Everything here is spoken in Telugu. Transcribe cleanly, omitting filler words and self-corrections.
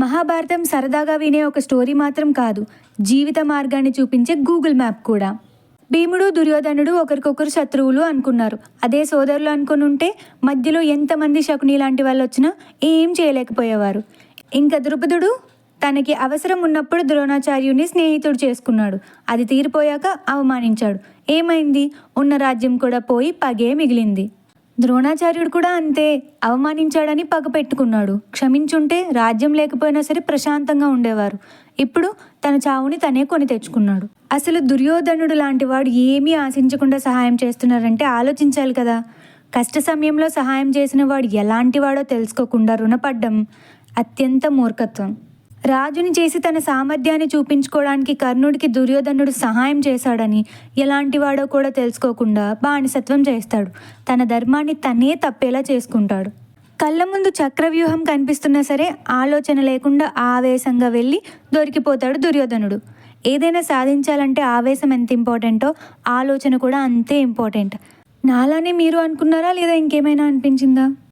మహాభారతం సరదాగా వినే ఒక స్టోరీ మాత్రం కాదు, జీవిత మార్గాన్ని చూపించే గూగుల్ మ్యాప్ కూడా. భీముడు, దుర్యోధనుడు ఒకరికొకరు శత్రువులు అనుకున్నారు. అదే సోదరులు అనుకుని ఉంటే మధ్యలో ఎంతమంది శకుని లాంటి వాళ్ళు వచ్చినా ఏం చేయలేకపోయేవారు. ఇంకా ద్రుపదుడు తనకి అవసరం ఉన్నప్పుడు ద్రోణాచార్యుని స్నేహితుడు చేసుకున్నాడు. అది తీరిపోయాక అవమానించాడు. ఏమైంది? ఉన్న రాజ్యం కూడా పోయి పగే మిగిలింది. ద్రోణాచార్యుడు కూడా అంతే, అవమానించాడని పగ పెట్టుకున్నాడు. క్షమించుంటే రాజ్యం లేకపోయినా సరే ప్రశాంతంగా ఉండేవారు. ఇప్పుడు తన చావుని తనే కొని తెచ్చుకున్నాడు. అసలు దుర్యోధనుడు లాంటి వాడు ఏమీ ఆశించకుండా సహాయం చేస్తున్నారంటే ఆలోచించాలి కదా. కష్ట సమయంలో సహాయం చేసిన వాడు ఎలాంటి వాడో తెలుసుకోకుండా రుణపడ్డం అత్యంత మూర్ఖత్వం. రాజుని చేసి తన సామర్థ్యాన్ని చూపించుకోవడానికి కర్ణుడికి దుర్యోధనుడు సహాయం చేశాడని ఎలాంటి వాడో కూడా తెలుసుకోకుండా బానిసత్వం చేస్తాడు. తన ధర్మాన్ని తనే తప్పేలా చేసుకుంటాడు. కళ్ళ ముందు చక్రవ్యూహం కనిపిస్తున్నా సరే ఆలోచన లేకుండా ఆవేశంగా వెళ్ళి దొరికిపోతాడు దుర్యోధనుడు. ఏదైనా సాధించాలంటే ఆవేశం ఎంత ఇంపార్టెంటో ఆలోచన కూడా అంతే ఇంపార్టెంట్. నాలానే మీరు అనుకున్నారా లేదా ఇంకేమైనా అనిపించిందా?